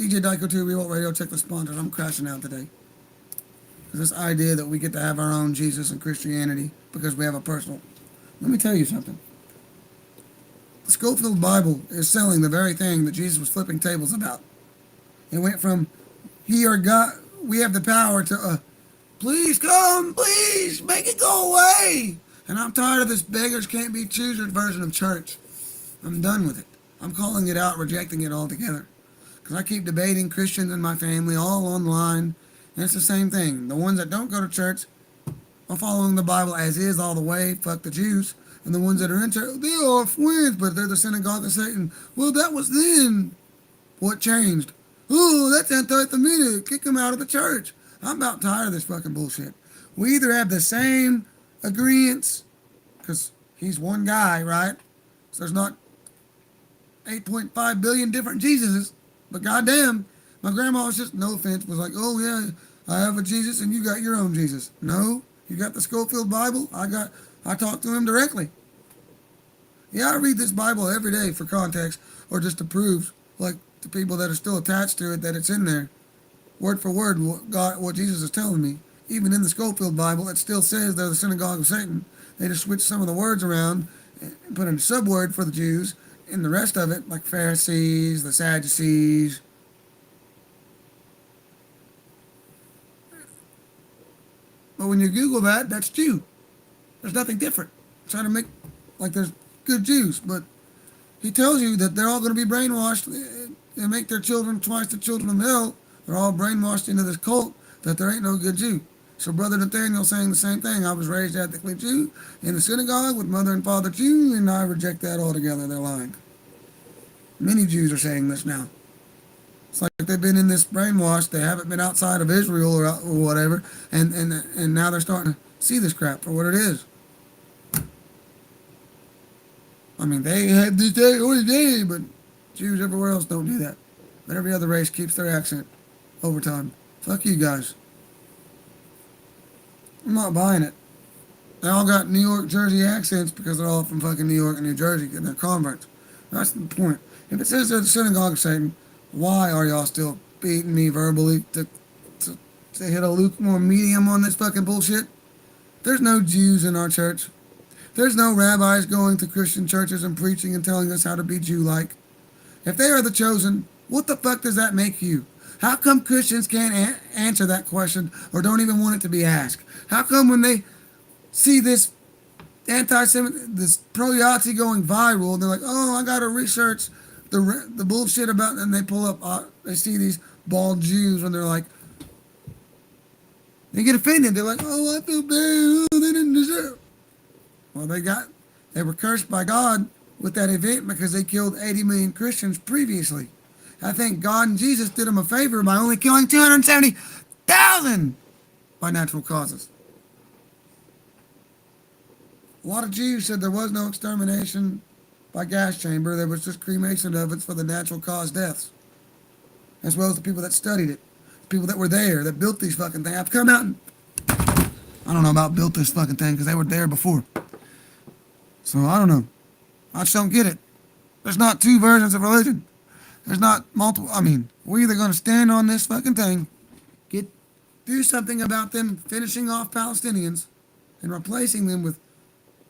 DJ Dyko 2, Revolt Radio, check the sponsors. I'm crashing out today. This idea that we get to have our own Jesus and Christianity because we have a personal. Let me tell you something. The Schofield Bible is selling the very thing that Jesus was flipping tables about. It went from, he or God, we have the power to, please come, please, make it go away. And I'm tired of this beggars can't be choosers version of church. I'm done with it. I'm calling it out, rejecting it altogether. Because I keep debating Christians in my family all online, and it's the same thing. The ones that don't go to church are following the Bible as is all the way, fuck the Jews. And the ones that are in church, they are friends, but they're the synagogue of Satan. Well, that was then. What changed? Oh, that's anti-Semitic. Kick them out of the church. I'm about tired of this fucking bullshit. We either have the same agreements, because he's one guy, right? So there's not 8.5 billion different Jesuses. But goddamn, my grandma was just, no offense, was like, oh yeah, I have a Jesus and you got your own Jesus. No, you got the Schofield Bible. I talk to him directly. Yeah, I read this Bible every day for context or just to prove, like, to people that are still attached to it, that it's in there. Word for word, what Jesus is telling me. Even in the Schofield Bible, it still says they're the synagogue of Satan. They just switched some of the words around and put in a subword for the Jews. And the rest of it, like Pharisees, the Sadducees. But when you Google that, that's Jew. There's nothing different. Trying to make, like, there's good Jews. But he tells you that they're all going to be brainwashed and make their children twice the children of hell. They're all brainwashed into this cult that there ain't no good Jew. So Brother Nathaniel saying the same thing. I was raised ethnically Jew in the synagogue with mother and father Jew, and I reject that altogether. They're lying. Many Jews are saying this now. It's like they've been in this brainwash. They haven't been outside of Israel or whatever, and now they're starting to see this crap for what it is. I mean, they have this day or day, but Jews everywhere else don't do that. But every other race keeps their accent over time. Fuck you guys. I'm not buying it. They all got New York, Jersey accents because they're all from fucking New York and New Jersey and they're converts. That's the point. If it says they're the synagogue of Satan, why are y'all still beating me verbally to hit a lukewarm medium on this fucking bullshit? There's no Jews in our church. There's no rabbis going to Christian churches and preaching and telling us how to be Jew-like. If they are the chosen, what the fuck does that make you? How come Christians can't answer that question or don't even want it to be asked? How come when they see this anti-Semitic, this pro-Yahtzee going viral, they're like, oh, I gotta research the bullshit about, and they pull up, they see these bald Jews and they're like, they get offended. They're like, oh, I feel bad. Oh, they didn't deserve. Well, they were cursed by God with that event because they killed 80 million Christians previously. I think God and Jesus did them a favor by only killing 270,000 by natural causes. A lot of Jews said there was no extermination by gas chamber. There was just cremation of it for the natural cause deaths. As well as the people that studied it. The people that were there, that built these fucking things. I've come out and, I don't know about built this fucking thing because they were there before. So I don't know. I just don't get it. There's not two versions of religion. There's not multiple. I mean, we're either going to stand on this fucking thing, do something about them finishing off Palestinians and replacing them with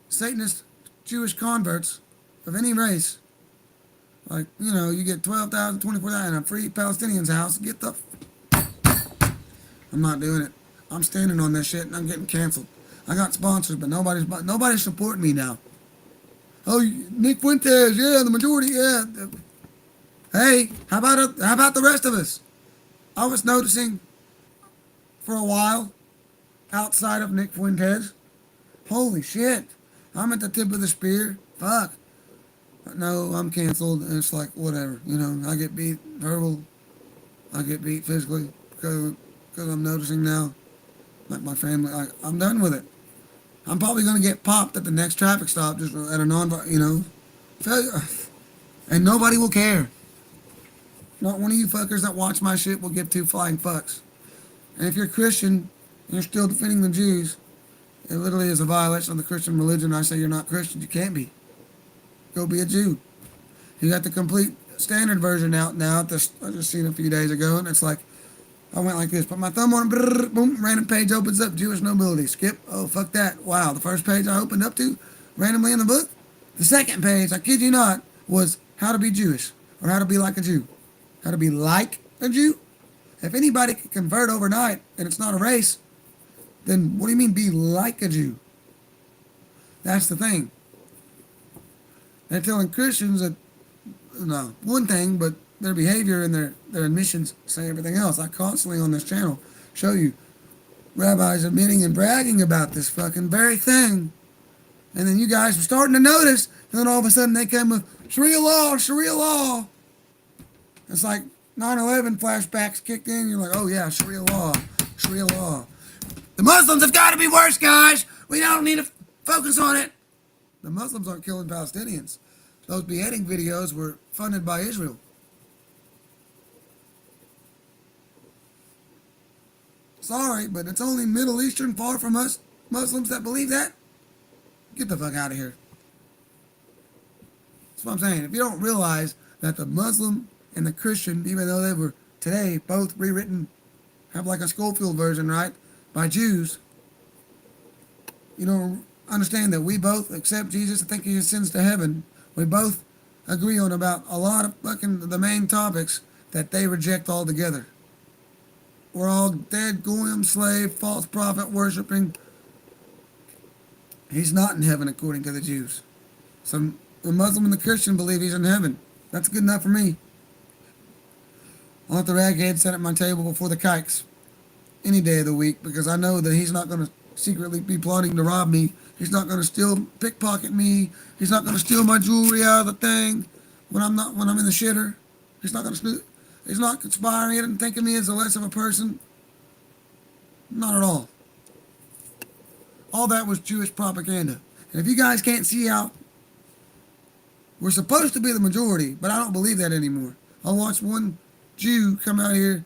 Satanist Jewish converts of any race. Like, you know, you get 12,000, 24,000 in a free Palestinian's house. Get the... I'm not doing it. I'm standing on this shit and I'm getting canceled. I got sponsors, but nobody's supporting me now. Oh, Nick Fuentes, yeah, the majority, yeah. Hey, how about the rest of us? I was noticing for a while, outside of Nick Fuentes, holy shit, I'm at the tip of the spear. Fuck. No, I'm canceled. And it's like, whatever. You know, I get beat verbal. I get beat physically because I'm noticing now, like my family, I'm done with it. I'm probably going to get popped at the next traffic stop just at a you know, and nobody will care. Not one of you fuckers that watch my shit will give two flying fucks. And if you're Christian and you're still defending the Jews, it literally is a violation of the Christian religion. I say you're not Christian. You can't be. Go be a Jew. You got the complete standard version out now. I just seen a few days ago, and it's like, I went like this. Put my thumb on it, brrr, boom, random page opens up, Jewish nobility. Skip. Oh, fuck that. Wow, the first page I opened up to, randomly in the book. The second page, I kid you not, was how to be Jewish, or how to be like a Jew. How to be like a Jew? If anybody can convert overnight, and it's not a race, then what do you mean be like a Jew? That's the thing. They're telling Christians that, no, one thing, but their behavior and their admissions say everything else. I constantly on this channel show you rabbis admitting and bragging about this fucking very thing. And then you guys were starting to notice, and then all of a sudden they come with Sharia law, Sharia law. It's like 9/11 flashbacks kicked in. You're like, oh yeah, Sharia law, Sharia law. The Muslims have got to be worse, guys. We don't need to focus on it. The Muslims aren't killing Palestinians. Those beheading videos were funded by Israel. Sorry, but it's only Middle Eastern, far from us Muslims that believe that. Get the fuck out of here. That's what I'm saying. If you don't realize that the Muslim and the Christian, even though they were today both rewritten, have like a Schofield version, right, by Jews, you don't understand that we both accept Jesus and think he ascends to heaven. We both agree on about a lot of fucking the main topics that they reject altogether. We're all dead, goyim, slave, false prophet worshipping. He's not in heaven according to the Jews. So the Muslim and the Christian believe he's in heaven. That's good enough for me. I'll let the raghead sit at my table before the kikes any day of the week, because I know that he's not going to secretly be plotting to rob me. He's not going to steal, pickpocket me. He's not going to steal my jewelry out of the thing when I'm in the shitter. He's not going to snoop. He's not conspiring. He didn't think of me as a less of a person. Not at all. All that was Jewish propaganda. And if you guys can't see how we're supposed to be the majority, but I don't believe that anymore. I watched one Jew come out here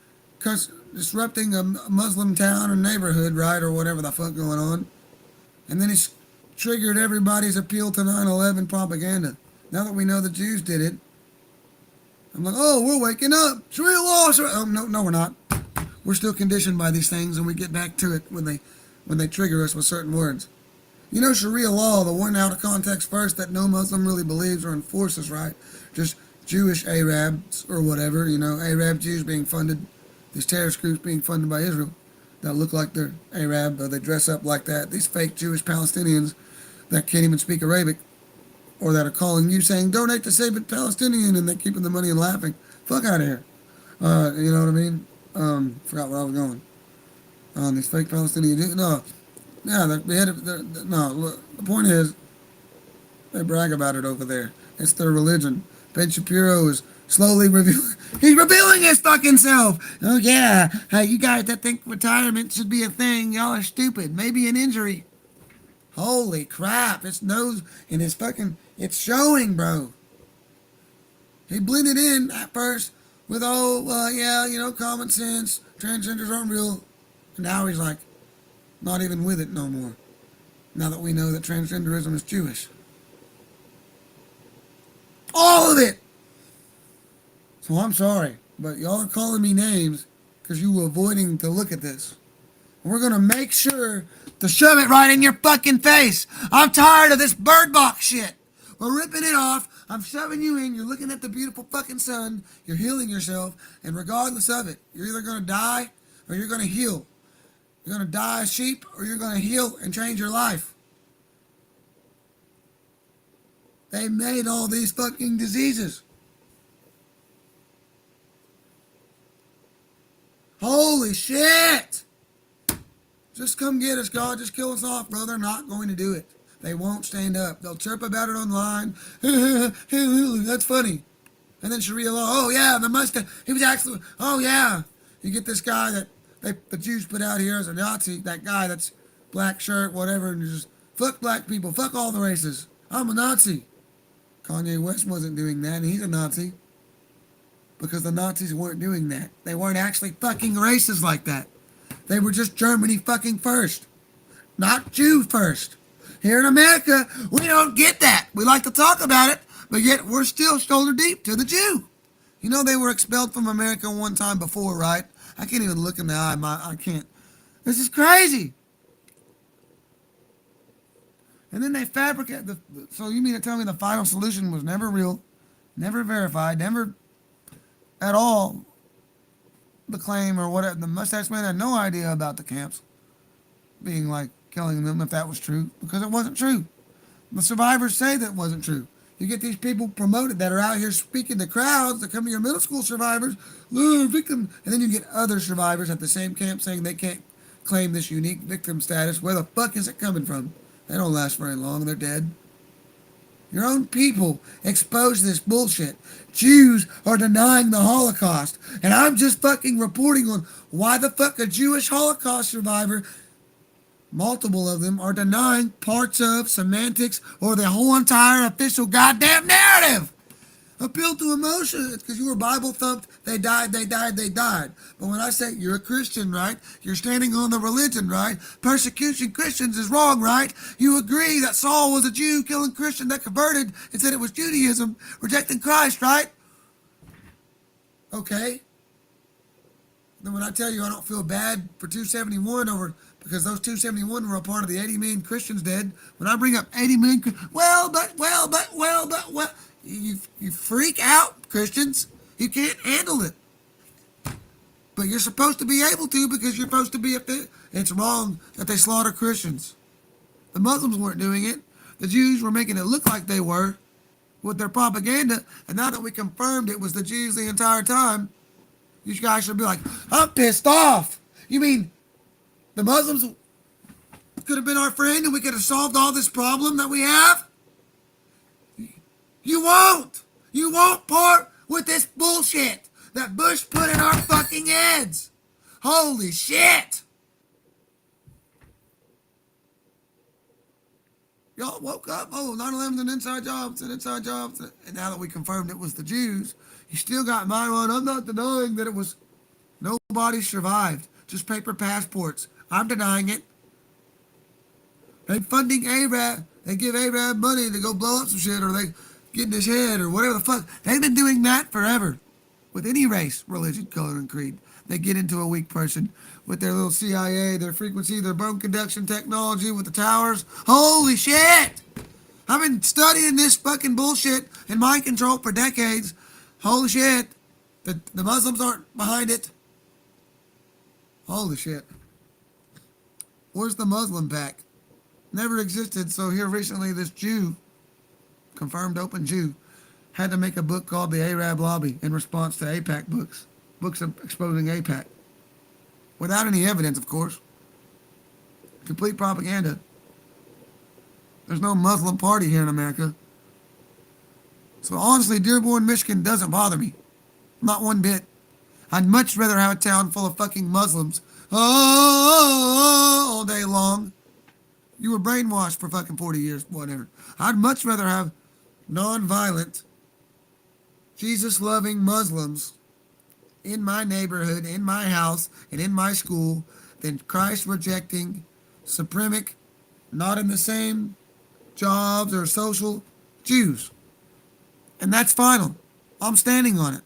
disrupting a Muslim town or neighborhood, right, or whatever the fuck going on. And then he's triggered everybody's appeal to 9/11 propaganda. Now that we know the Jews did it, I'm like, oh, we're waking up. Sharia law. Oh, no, we're not. We're still conditioned by these things, and we get back to it when they trigger us with certain words. You know, Sharia law, the one out of context first that no Muslim really believes or enforces, right? Just Jewish Arabs or whatever, you know, Arab Jews being funded, these terrorist groups being funded by Israel that look like they're Arab, or they dress up like that. These fake Jewish Palestinians that can't even speak Arabic, or that are calling you saying, donate to save a Palestinian, and they're keeping the money and laughing. Fuck out of here. You know what I mean? Forgot where I was going. These fake Palestinians. No. Yeah, no, look, the point is, they brag about it over there. It's their religion. Ben Shapiro is slowly revealing. He's revealing his fucking self. Oh, yeah. Hey, you guys that think retirement should be a thing, y'all are stupid. Maybe an injury. Holy crap. It's nose and his fucking. It's showing, bro. He blended in at first with, yeah, you know, common sense. Transgenders aren't real. And now he's like, not even with it no more. Now that we know that transgenderism is Jewish. All of it! So I'm sorry, but y'all are calling me names because you were avoiding to look at this. And we're going to make sure to shove it right in your fucking face. I'm tired of this bird box shit. We're ripping it off. I'm shoving you in. You're looking at the beautiful fucking sun. You're healing yourself. And regardless of it, you're either going to die or you're going to heal. You're going to die a sheep or you're going to heal and change your life. They made all these fucking diseases. Holy shit! Just come get us, God. Just kill us off, bro. They're not going to do it. They won't stand up. They'll chirp about it online. That's funny. And then Sharia law. Oh, yeah, the mustache. He was actually... Oh, yeah. You get this guy that the Jews put out here as a Nazi. That guy that's black shirt, whatever. And just, fuck black people. Fuck all the races. I'm a Nazi. Kanye West wasn't doing that. And he's a Nazi. Because the Nazis weren't doing that. They weren't actually fucking races like that. They were just Germany fucking first. Not Jew first. Here in America, we don't get that. We like to talk about it, but yet we're still shoulder deep to the Jew. You know they were expelled from America one time before, right? I can't even look in the eye. I can't. This is crazy. And then they fabricate so you mean to tell me the final solution was never real, never verified, never at all the claim or whatever? The mustache man had no idea about the camps being like killing them if that was true, because it wasn't true. The survivors say that it wasn't true. You get these people promoted that are out here speaking to crowds that come to your middle school survivors, victim, and then you get other survivors at the same camp saying they can't claim this unique victim status. Where the fuck is it coming from? They don't last very long. They're dead. Your own people expose this bullshit. Jews are denying the Holocaust. And I'm just fucking reporting on why the fuck a Jewish Holocaust survivor, multiple of them, are denying parts of, semantics, or the whole entire official goddamn narrative. Appeal to emotion. It's because you were Bible thumped. They died, they died, they died. But when I say you're a Christian, right? You're standing on the religion, right? Persecution Christians is wrong, right? You agree that Saul was a Jew killing Christian that converted and said it was Judaism, rejecting Christ, right? Okay. Then when I tell you I don't feel bad for 271 over, because those 271 were a part of the 80 million Christians dead. When I bring up 80 million, well, you freak out, Christians. You can't handle it. But you're supposed to be able to, because you're supposed to be it's wrong that they slaughter Christians. The Muslims weren't doing it. The Jews were making it look like they were with their propaganda. And now that we confirmed it was the Jews the entire time, you guys should be like, I'm pissed off. You mean the Muslims could have been our friend and we could have solved all this problem that we have? You won't. You won't part with this bullshit that Bush put in our fucking heads. Holy shit. Y'all woke up. Oh, 9/11's an inside job. It's an inside job. And now that we confirmed it was the Jews, you still got my one. I'm not denying that it was. Nobody survived. Just paper passports. I'm denying it. They funding Arab. They give Arab money to go blow up some shit, or they get in his head, or whatever the fuck. They've been doing that forever. With any race, religion, color, and creed. They get into a weak person with their little CIA, their frequency, their bone conduction technology with the towers. Holy shit! I've been studying this fucking bullshit and mind control for decades. Holy shit. The Muslims aren't behind it. Holy shit. Where's the Muslim pack? Never existed, so here recently this Jew, confirmed open Jew, had to make a book called The Arab Lobby in response to AIPAC books. Books exposing AIPAC. Without any evidence, of course. Complete propaganda. There's no Muslim party here in America. So honestly, Dearborn, Michigan doesn't bother me. Not one bit. I'd much rather have a town full of fucking Muslims all day long. You were brainwashed for fucking 40 years, whatever. I'd much rather have non-violent, Jesus-loving Muslims in my neighborhood, in my house, and in my school than Christ-rejecting, supremic, not in the same jobs or social Jews. And that's final. I'm standing on it.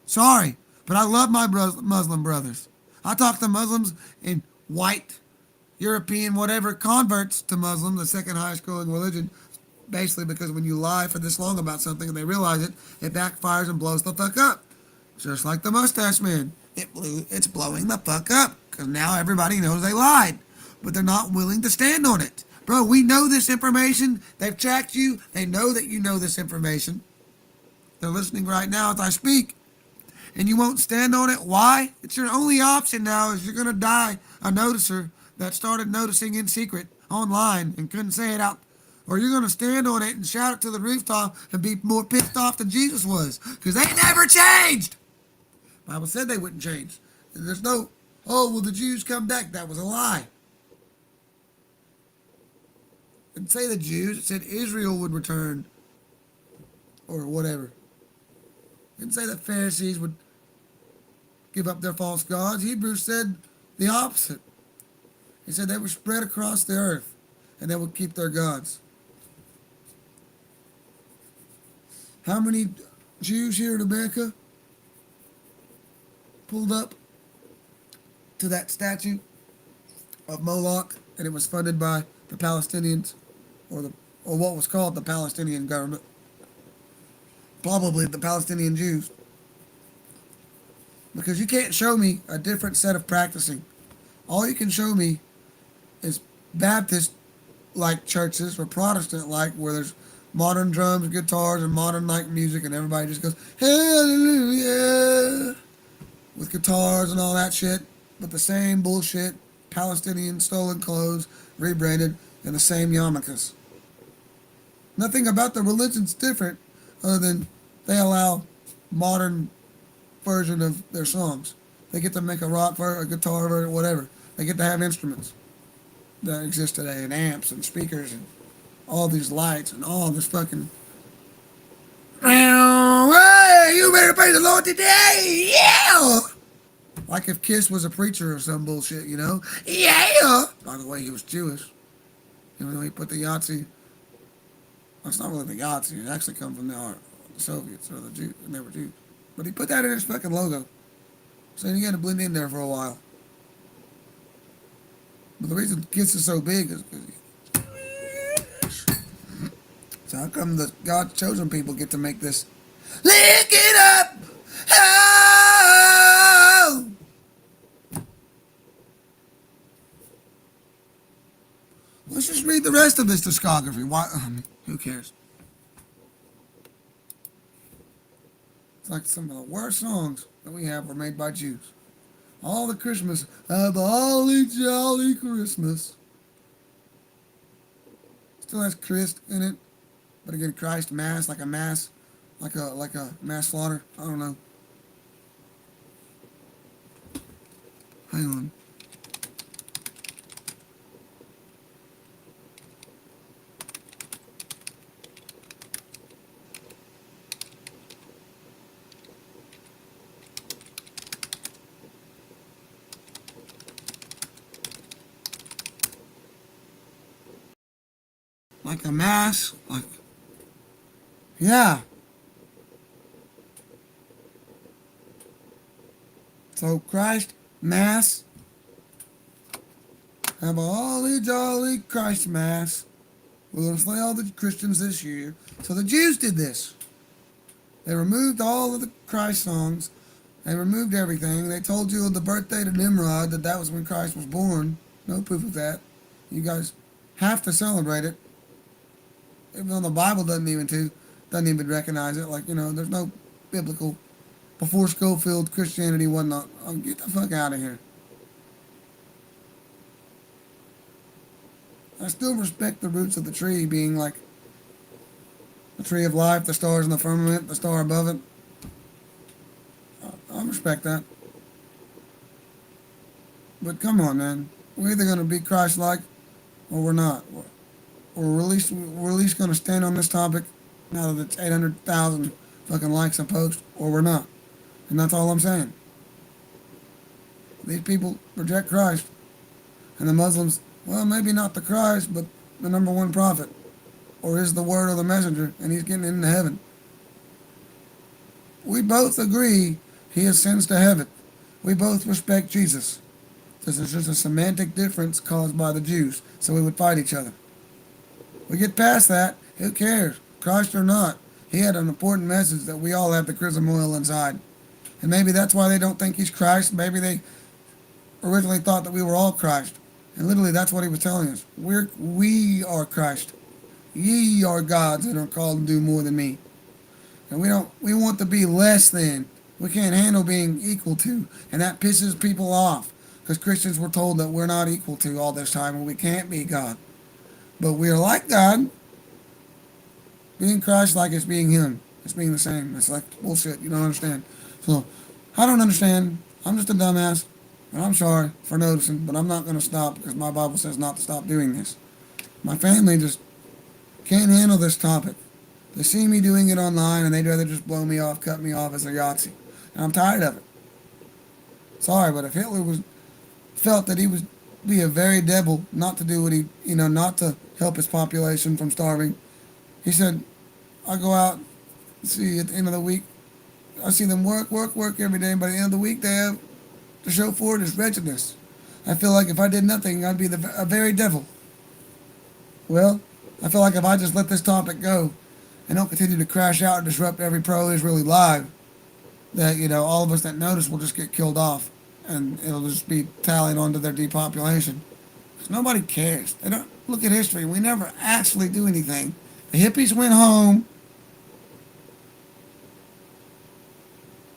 Sorry, but I love my Muslim brothers. I talk to Muslims in white, European, whatever, converts to Muslim, the second highest growing religion, basically because when you lie for this long about something and they realize it, it backfires and blows the fuck up. Just like the mustache man. It's blowing the fuck up because now everybody knows they lied, but they're not willing to stand on it. Bro, we know this information. They've tracked you. They know that you know this information. They're listening right now as I speak. And you won't stand on it. Why? It's your only option now is you're going to die a noticer that started noticing in secret online and couldn't say it out. Or you're going to stand on it and shout it to the rooftop and be more pissed off than Jesus was. Because they never changed. The Bible said they wouldn't change. And there's no, oh, will the Jews come back? That was a lie. It didn't say the Jews. It said Israel would return. Or whatever. It didn't say the Pharisees would give up their false gods. Hebrews said the opposite. He said they were spread across the earth and they would keep their gods. How many Jews here in America pulled up to that statue of Moloch, and it was funded by the Palestinians, or what was called the Palestinian government, probably the Palestinian Jews, because you can't show me a different set of practicing. All you can show me is Baptist-like churches or Protestant-like, where there's modern drums, guitars, and modern-like music, and everybody just goes, hallelujah, with guitars and all that shit, but the same bullshit, Palestinian stolen clothes, rebranded, and the same yarmulkes. Nothing about the religion's different, other than they allow modern version of their songs. They get to make a rock version, a guitar version, whatever. They get to have instruments that exist today, and amps and speakers and all these lights and all this fucking. Hey, you better praise the Lord today, yeah. Like if Kiss was a preacher or some bullshit, you know? Yeah. By the way, he was Jewish. Even though he put the Yahtzee. Well, it's not really the Yahtzee. It actually comes from the Soviets or the Jews, and they were Jews. But he put that in his fucking logo. So he had to blend in there for a while. But the reason Kiss is so big is because so how come the God's chosen people get to make this? Lick it up! Oh! Let's just read the rest of his discography. Why? Who cares? It's like some of the worst songs that we have were made by Jews. All the Christmas, have a holly jolly Christmas. Still has Christ in it, but again, Christ mass, like a mass slaughter. I don't know. Hang on. Like a mass, like, yeah. So Christ, mass, have a holly jolly Christ mass. We're going to slay all the Christians this year. So the Jews did this. They removed all of the Christ songs. They removed everything. They told you on the birthday to Nimrod that was when Christ was born. No proof of that. You guys have to celebrate it. Even though the Bible doesn't even recognize it. Like, you know, there's no biblical, before Schofield, Christianity wasn't. Get the fuck out of here. I still respect the roots of the tree being like the tree of life, the stars in the firmament, the star above it. I respect that. But come on, man. We're either going to be Christ-like or we're not. Or we're at least going to stand on this topic now that it's 800,000 fucking likes a post, or we're not. And that's all I'm saying. These people reject Christ. And the Muslims, well, maybe not the Christ, but the number one prophet. Or is the word of the messenger, and he's getting into heaven. We both agree he ascends to heaven. We both respect Jesus. This is just a semantic difference caused by the Jews, so we would fight each other. We get past that, who cares? Christ or not, he had an important message that we all have the chrism oil inside. And maybe that's why they don't think he's Christ. Maybe they originally thought that we were all Christ. And literally that's what he was telling us. We are Christ. Ye are gods and are called to do more than me. And we want to be less than. We can't handle being equal to. And that pisses people off. Because Christians were told that we're not equal to all this time and we can't be God. But we are like God. Being Christ-like is being Him. It's being the same. It's like bullshit. You don't understand. So, I don't understand. I'm just a dumbass. And I'm sorry for noticing. But I'm not going to stop because my Bible says not to stop doing this. My family just can't handle this topic. They see me doing it online and they'd rather just blow me off, cut me off as a Yahtzee. And I'm tired of it. Sorry, but if Hitler felt that he would be a very devil not to do what he, not to help his population from starving. He said, I go out, see, at the end of the week, I see them work every day. By the end of the week, they have to show for it is wretchedness. I feel like if I did nothing, I'd be a very devil. Well, I feel like if I just let this topic go and don't continue to crash out and disrupt every pro-Israeli live, that, all of us that notice will just get killed off, and it'll just be tallied onto their depopulation. Because nobody cares. They don't look at history. We never actually do anything. The hippies went home.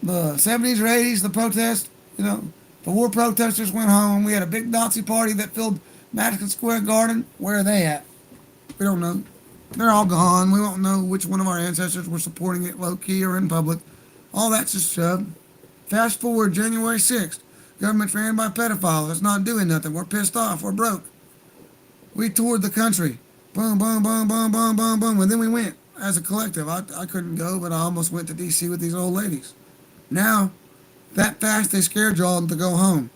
The 70s or 80s, the protest, the war protesters went home. We had a big Nazi party that filled Madison Square Garden. Where are they at? We don't know. They're all gone. We won't know which one of our ancestors were supporting it low-key or in public. All that's just shoved. Fast forward January 6th. Government's ran by pedophiles. It's not doing nothing. We're pissed off. We're broke. We toured the country. Boom, boom, boom, boom, boom, boom, boom. And then we went as a collective. I couldn't go, but I almost went to D.C. with these old ladies. Now, that fast they scared y'all to go home.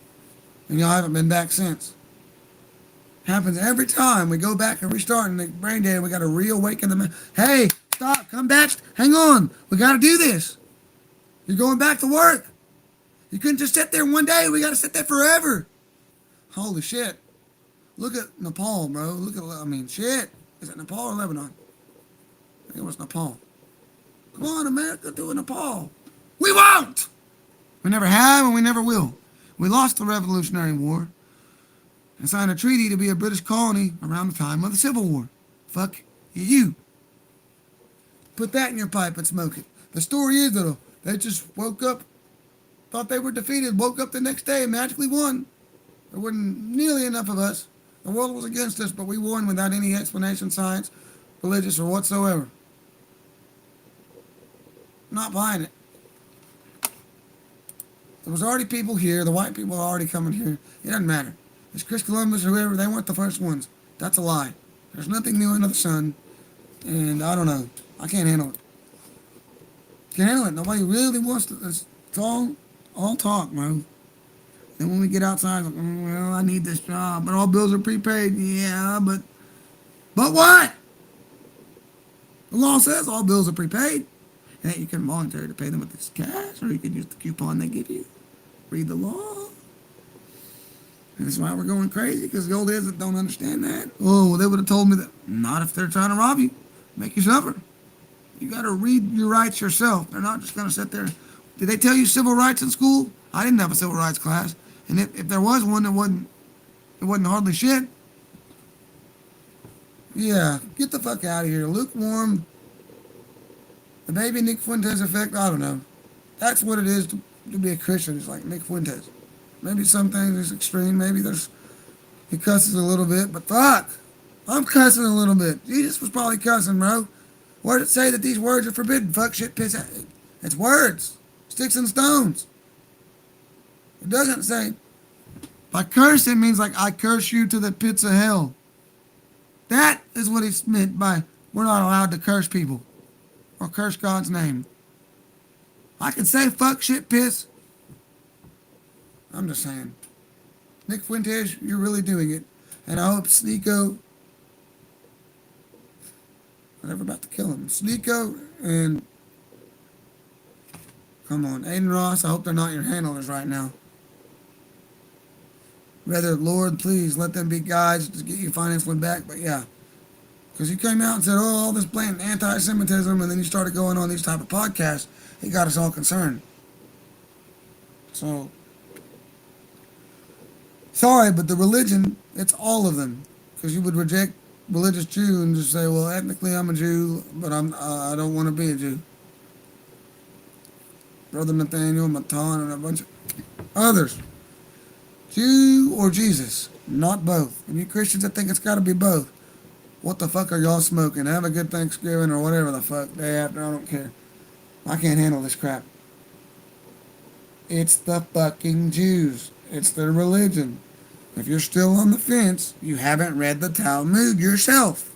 And y'all haven't been back since. Happens every time we go back and restart in the brain dead. We got to reawaken the Hey, stop, come back, hang on. We got to do this. You're going back to work. You couldn't just sit there one day. We got to sit there forever. Holy shit. Look at Nepal, bro. Shit. Is it Nepal or Lebanon? I think it was Nepal. Come on, America, do it Nepal. We won't! We never have and we never will. We lost the Revolutionary War and signed a treaty to be a British colony around the time of the Civil War. Fuck you. Put that in your pipe and smoke it. The story is that they just woke up, thought they were defeated, woke up the next day and magically won. There wasn't nearly enough of us. The world was against us, but we won without any explanation, science, religious, or whatsoever. Not buying it. There was already people here. The white people are already coming here. It doesn't matter. It's Chris Columbus or whoever. They weren't the first ones. That's a lie. There's nothing new under the sun. And I don't know. I can't handle it. Can't handle it. Nobody really wants to. It's all talk, bro. And when we get outside, like, well, I need this job, but all bills are prepaid. Yeah, but what? The law says all bills are prepaid. And you can volunteer to pay them with this cash, or you can use the coupon they give you. Read the law. And that's why we're going crazy, because the old heads that don't understand that. Oh, they would have told me that. Not if they're trying to rob you, make you suffer. You got to read your rights yourself. They're not just going to sit there. Did they tell you civil rights in school? I didn't have a civil rights class. And if there was one, it wasn't hardly shit. Yeah, get the fuck out of here. Lukewarm. The baby Nick Fuentes effect, I don't know. That's what it is to be a Christian. It's like Nick Fuentes. Maybe some things is extreme. Maybe he cusses a little bit. But fuck, I'm cussing a little bit. Jesus was probably cussing, bro. Where does it say that these words are forbidden? Fuck, shit, piss. It's words. Sticks and stones. It doesn't say. By curse, it means like I curse you to the pits of hell. That is what it's meant by we're not allowed to curse people. Or curse God's name. I can say fuck, shit, piss. I'm just saying. Nick Fuentes, you're really doing it. And I hope Sneeko, I'm never about to kill him. Sneeko and, come on, Aiden Ross, I hope they're not your handlers right now. Rather, Lord, please let them be guides to get your finance one back. But yeah. Because you came out and said, oh, all this blatant anti-Semitism, and then you started going on these type of podcasts. It got us all concerned. So, sorry, but the religion, it's all of them. Because you would reject religious Jew and just say, well, ethnically I'm a Jew, but I don't want to be a Jew. Brother Nathaniel, Matan, and a bunch of others. Jew or Jesus, not both. And you Christians that think it's got to be both. What the fuck are y'all smoking? Have a good Thanksgiving or whatever the fuck day after. I don't care. I can't handle this crap. It's the fucking Jews. It's their religion. If you're still on the fence, you haven't read the Talmud yourself.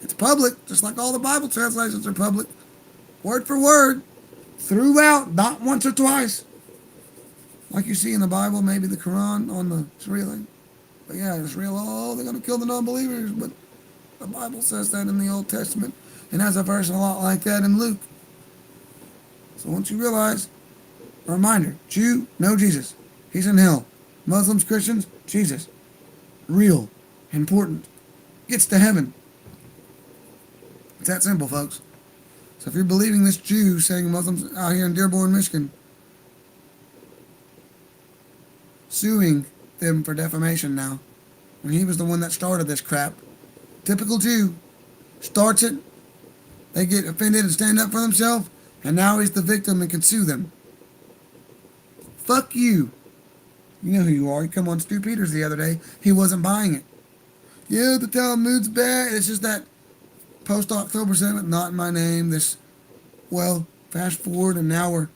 It's public, just like all the Bible translations are public. Word for word. Throughout, not once or twice. Like you see in the Bible, maybe the Quran on the Sri Lanka. But yeah, it's real, oh, they're going to kill the non-believers. But the Bible says that in the Old Testament. And has a verse a lot like that in Luke. So once you realize, a reminder, Jew, no Jesus. He's in hell. Muslims, Christians, Jesus. Real. Important. Gets to heaven. It's that simple, folks. So if you're believing this Jew saying Muslims out here in Dearborn, Michigan, suing them for defamation now, when he was the one that started this crap, typical Jew, starts it, they get offended and stand up for themselves, and now he's the victim and can sue them. Fuck you. You know who you are. You come on Stu Peters the other day. He wasn't buying it. Yeah, the Talmud's bad. It's just that post-October 7th, not in my name. This, well, fast forward, and now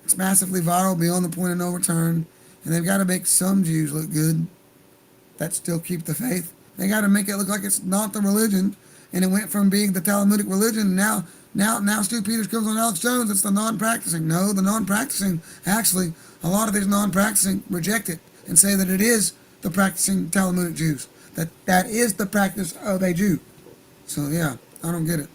it's massively viral beyond the point of no return. And they've got to make some Jews look good that still keep the faith. They got to make it look like it's not the religion. And it went from being the Talmudic religion, now Stu Peters comes on Alex Jones, it's the non-practicing. No, the non-practicing, actually, a lot of these non-practicing reject it and say that it is the practicing Talmudic Jews. That is the practice of a Jew. So yeah, I don't get it.